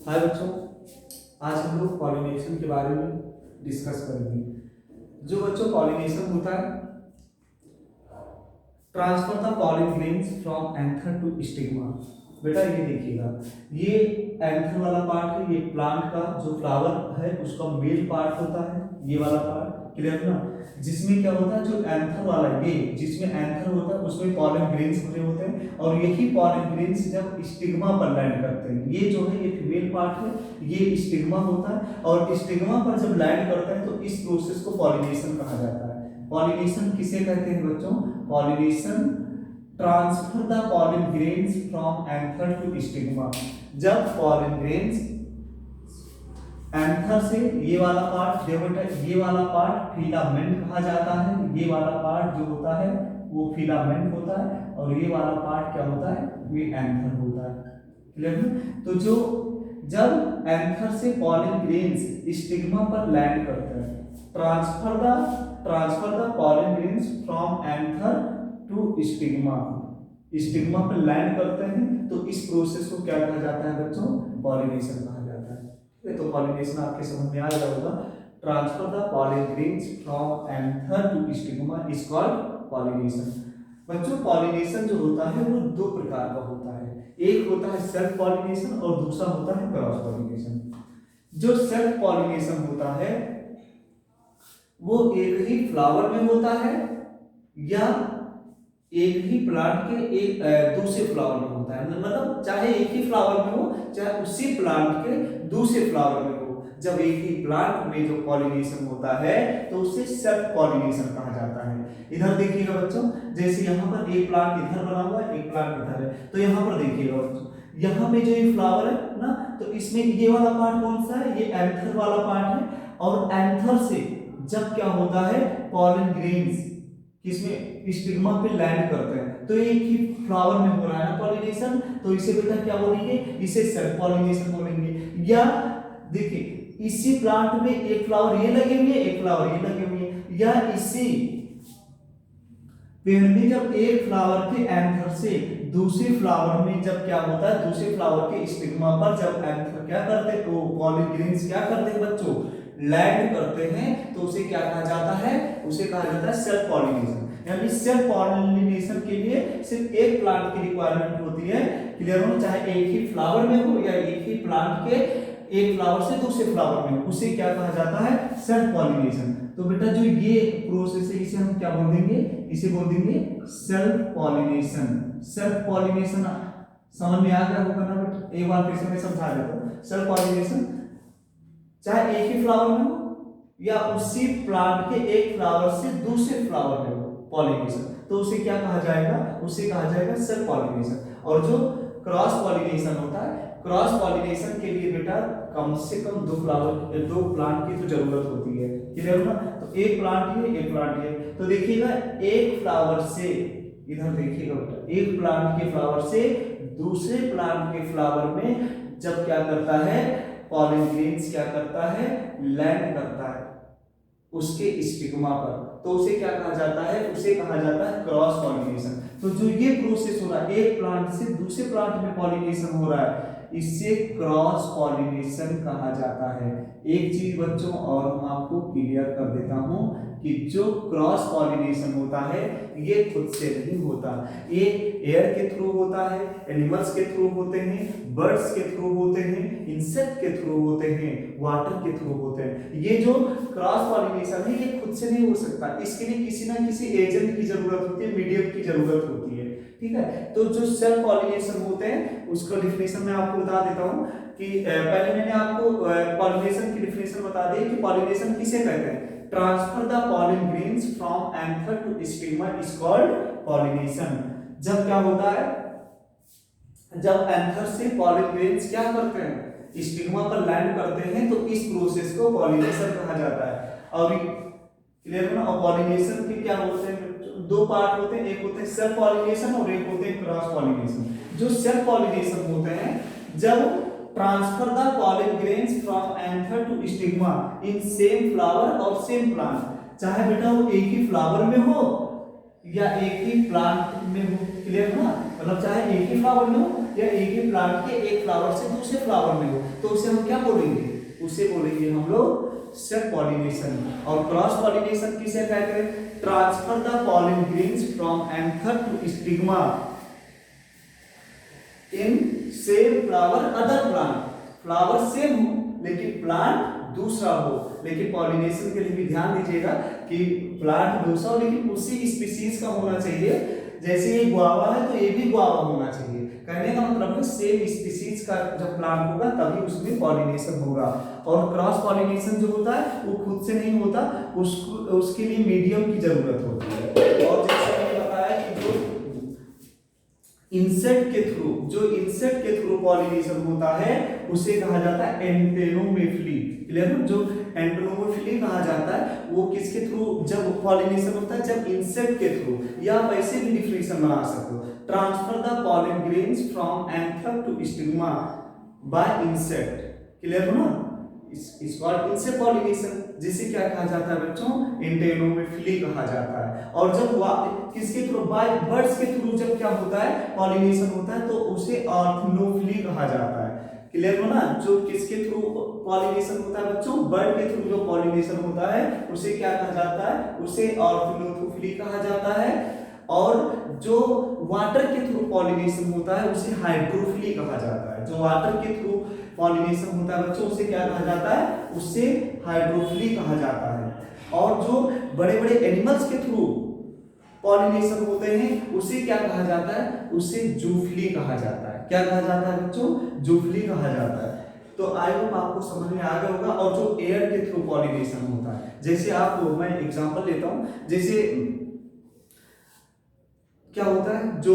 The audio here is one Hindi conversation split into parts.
हाय बच्चों, आज हम लोग पॉलिनेशन के बारे में डिस्कस करेंगे। जो बच्चों पॉलिनेशन होता है, transfer the pollen grains from anther to stigma. बेटा ये देखिएगा, ये एंथर वाला पार्ट है, ये प्लांट का जो फ्लावर है उसका मेल पार्ट होता है, ये वाला पार्ट क्लियर ना। जिसमें क्या होता है, जो एंथर वाला ये जिसमें एंथर होता है उसमें पॉलिन ग्रेन्स भरे होते हैं, और यही पॉलिन ग्रेन्स जब स्टिग्मा पर लैंड करते हैं, ये जो है ये फीमेल पार्ट है, ये स्टिग्मा होता है, और स्टिग्मा पर जब लैंड करता है तो इस प्रोसेस को पॉलिनेशन कहा जाता है। पॉलिनेशन किसे कहते हैं बच्चों? Pollination transfer the pollen grains from anther to stigma. जब पॉलिन ग्रेन्स एंथर से, ये वाला पार्ट देखो बेटा, ये वाला पार्ट फिलामेंट कहा जाता है, ये वाला पार्ट जो होता है वो फिलामेंट होता है, और ये वाला पार्ट क्या होता है, ये एंथर होता है। क्लियर है? तो जो जब एंथर से पॉलिन ग्रेन्स स्टिग्मा पर लैंड करते हैं, transfer the pollen grains from anther to stigma, stigma पर लैंड करते हैं, तो इस प्रोसेस को क्या कहा जाता है बच्चों? पॉलिनेशन कहा जाता है। तो पॉलिनेशन आपके समझ में आ गया होगा। Transfer the pollen grains from anther to stigma is called pollination. बच्चों पॉलिनेशन जो होता है वो दो प्रकार का होता है, एक होता है सेल्फ पॉलिनेशन और दूसरा होता है क्रॉस पॉलिनेशन। जो सेल्फ पॉलिनेशन होता है वो एक ही फ्लावर में होता है या एक ही प्लांट के एक दूसरे फ्लावर में होता है, मतलब चाहे एक ही फ्लावर में हो चाहे उसी प्लांट के दूसरे फ्लावर में हो। जब एक ही प्लांट में जो पॉलिनेशन होता है तो उसे सेल्फ पॉलिनेशन कहा जाता है। इधर देखिएगा बच्चों, जैसे यहाँ पर एक प्लांट इधर बना हुआ है, एक प्लांट इधर है, तो यहाँ पर देखिएगा बच्चों, यहाँ पे जो ये फ्लावर है ना, तो इसमें ये वाला पार्ट कौन सा है? ये एंथर वाला पार्ट है, और एंथर से जब क्या होता है, पॉलिन ग्रेन्स किसमें? स्टिग्मा पे लैंड करते हैं, तो एक ही फ्लावर में हो रहा है ना पॉलिनेशन, तो इसे बेटा क्या बोलेंगे? इसे सेल्फ पॉलिनेशन बोलेंगे। या देखिए, इसी प्लांट में एक फ्लावर ये लगे हुए, एक फ्लावर ये लगे हुए, या इसी पेड़ में जब एक फ्लावर के एंथर से दूसरे फ्लावर में जब क्या होता है, दूसरे फ्लावर के स्टिग्मा पर जब एंथर क्या करते हैं, तो पॉलिन ग्रेन्स क्या करते हैं बच्चों? लैंड करते हैं, तो उसे क्या कहा जाता है? उसे कहा जाता है सेल्फ पॉलिनेशन। यानी सेल्फ पॉलिनेशन के लिए सिर्फ एक प्लांट की रिक्वायरमेंट होती है, क्लियर हो? चाहे एक ही फ्लावर में हो या एक ही प्लांट के एक फ्लावर से दूसरे फ्लावर में हो, उसे क्या कहा जाता है? Self pollination. तो बेटा जो ये प्रोसेस है इसे हम क्या बोल देंगे? इसे बोल देंगे सेल्फ पॉलिनेशन। सेल्फ पॉलिनेशन समझ में आ गया होगा ना बेटा? एक बार फिर से मैं समझा देता हूँ। सेल्फ पॉलिनेशन चाहे एक ही फ्लावर में हो या उसी प्लांट के एक फ्लावर से दूसरे फ्लावर में हो पॉलिनेशन, तो उसे क्या कहा जाएगा? उसे कहा जाएगा सेल्फ पॉलिनेशन। और जो क्रॉस पॉलिनेशन होता है, क्रॉस पॉलिनेशन के लिए बेटा कम से कम दो प्लांट की तो जरूरत होती है, क्लियर ना? तो एक प्लांट ये, एक प्लांट ये, तो देखिएगा एक फ्लावर से, इधर देखिएगा बेटा, एक प्लांट के फ्लावर से दूसरे प्लांट के फ्लावर में जब क्या करता है, पॉलिन ग्रेन्स क्या करता है? लैंड करता है उसके स्टिग्मा पर, तो उसे क्या कहा जाता है? उसे कहा जाता है क्रॉस पॉलिनेशन। तो जो ये प्रोसेस हो रहा है, एक प्लांट से दूसरे प्लांट में पॉलिनेशन हो रहा है, इसे क्रॉस पॉलिनेशन कहा जाता है। एक चीज बच्चों और मैं आपको क्लियर कर देता हूं कि जो क्रॉस पॉलिनेशन होता है ये खुद से नहीं होता, ये एयर के थ्रू होता है, एनिमल्स के थ्रू होते हैं, बर्ड्स के थ्रू होते हैं, इंसेक्ट के थ्रू होते हैं, वाटर के थ्रू होते हैं। ये जो क्रॉस पॉलिनेशन है ये खुद से नहीं हो सकता, इसके लिए किसी ना किसी एजेंट की जरूरत होती है, मीडियम की जरूरत होती है, ठीक है? तो जो सेल्फ पॉलिनेशन होते हैं उसका डिफिनेशन मैं आपको बता देता हूं कि पहले मैंने आपको पॉलिनेशन की डिफिनेशन बता दी कि पॉलिनेशन किसे कहते हैं? Transfer the pollen grains from anther to stigma is called pollination. जब क्या होता है, जब एंथर से पॉलिन ग्रेन्स क्या करते हैं? स्टिग्मा पर लैंड करते हैं, तो इस प्रोसेस को पॉलिनेशन कहा जाता है। और क्लियर ना? और पॉलिनेशन के क्या होते हैं? दो पार्ट होते हैं, एक होते हैं सेल्फ पॉलिनेशन और एक होते हैं क्रॉस पॉलिनेशन। जो सेल्फ पॉलिनेशन होते हैं, जब transfer the pollen grains from anther to stigma in same flower और सेम प्लांट, चाहे बेटा वो एक ही फ्लावर में हो या एक ही प्लांट में हो, क्लियर ना, मतलब चाहे एक ही फ्लावर में हो या एक ही प्लांट के एक फ्लावर से दूसरे फ्लावर में हो, तो उसे हम क्या बोलेंगे, उसे बोलेंगे हम लोग सेल्फ पॉलिनेशन। और क्रॉस पॉलिनेशन किसे कहते हैं, transfer the pollen grains from anther to stigma in same flower other plant. Flower same हो लेकिन प्लांट दूसरा हो, लेकिन पॉलिनेशन के लिए भी ध्यान दीजिएगा कि प्लांट दूसरा हो लेकिन उसी स्पीशीज का होना चाहिए। जैसे ये गुआवा है तो ये भी गुआवा होना चाहिए, कहने का मतलब है सेम स्पीशीज का जब प्लांट होगा तभी उसमें पॉलिनेशन होगा। और क्रॉस पॉलिनेशन जो होता है वो खुद से नहीं होता, उसके लिए मीडियम की जरूरत होती है। और जैसे मैंने बताया कि जो इंसेक्ट के थ्रू पॉलिनेशन होता है उसे कहा जाता है एंटेनोमेफिली। क्लियर है, जो एंटेनोमेफिली कहा जाता है वो किसके थ्रू जब पॉलिनेशन होता है, जब इंसेक्ट के थ्रू, या आप ऐसे भी डिफिनेशन बना सकते हो, transfer the pollen grains from anther to stigma by insect. Clear हो ना, इस कॉल्ड इंसेक्ट पॉलिनेशन, जिसे क्या कहा जाता है बच्चों, एंटेनोमेफिली कहा जाता है। और जब किसके थ्रू, बाय बर्ड्स के थ्रू जब क्या होता है पॉलिनेशन होता है तो उसे ऑर्थनोफिली कहा जाता है। क्लियर हो ना, जो किसके थ्रू पॉलिनेशन होता है बच्चों, बर्ड के थ्रू जो पॉलिनेशन होता है उसे क्या कहा जाता है, उसे ऑर्थनोफिली कहा जाता है। और जो वाटर के थ्रू पॉलिनेशन होता है उसे हाइड्रोफिली कहा जाता है। जो वाटर के थ्रू पॉलिनेशन होता है बच्चों उसे क्या कहा जाता है, उससे हाइड्रोफिली कहा जाता है। और जो बड़े बड़े एनिमल्स के थ्रू पॉलिनेशन होते हैं उसे क्या कहा जाता है, उसे जूफिली कहा जाता है। क्या कहा जाता है बच्चों, जूफिली कहा जाता है। तो आई होप आपको समझ में आ गया होगा। और जो एयर के थ्रू पॉलिनेशन होता है, जैसे आपको मैं एग्जांपल लेता हूं, जैसे क्या होता है, जो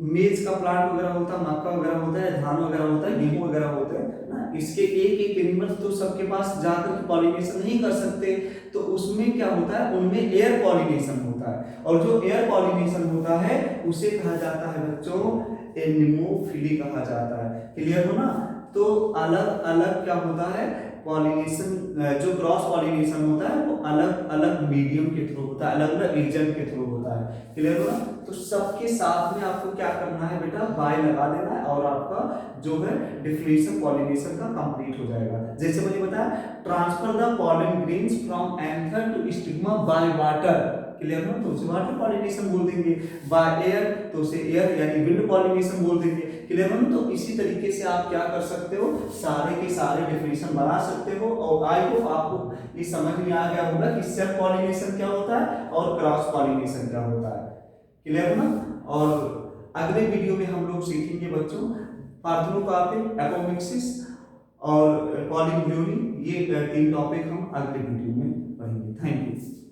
मेज का प्लांट वगैरह होता है, मक्का वगैरह होता है, धान वगैरह होता है, गेहूं वगैरह होते हैं ना, इसके एक एक एनिमल्स तो सबके पास जाकर पॉलिनेशन नहीं कर सकते, तो उसमें क्या होता है, उनमें एयर पॉलिनेशन होता है। और जो एयर पॉलिनेशन होता है उसे कहा जाता है बच्चों एनिमोफिली कहा जाता है। क्लियर हो ना, तो अलग अलग क्या होता है पॉलिनेशन, जो क्रॉस पॉलिनेशन होता है वो अलग अलग मीडियम के थ्रू होता है, अलग अलग एजेंट के थ्रू होता है। क्लियर हो ना, तो सबके साथ में आपको क्या करना है बेटा, बाय लगा देना है और आपका जो है डिफिनेशन पॉलिनेशन का कंप्लीट हो जाएगा। जैसे मैंने बताया, transfer the pollen grains from anther to stigma by water. Clear हो, तो उसे वाटर पॉलिनेशन बोल देंगे। बाय एयर तो उसे एयर यानी विंड पॉलिनेशन बोल देंगे। क्लियर हो, तो इसी तरीके से आप क्या कर सकते हो, सारे के सारे डेफिनेशन बना सकते हो। और आई होप आपको ये समझ में आ गया होगा कि सेल्फ पॉलिनेशन क्या होता है और क्रॉस पॉलिनेशन क्या होता है। क्लियर हो ना, और अगले वीडियो में हम लोग सीखेंगे बच्चों पार्थेनोकार्पिक, एपोमिक्सिस और पॉलिन ब्लूमिंग, ये 3 टॉपिक हम अगले वीडियो में पढ़ेंगे। Thank you.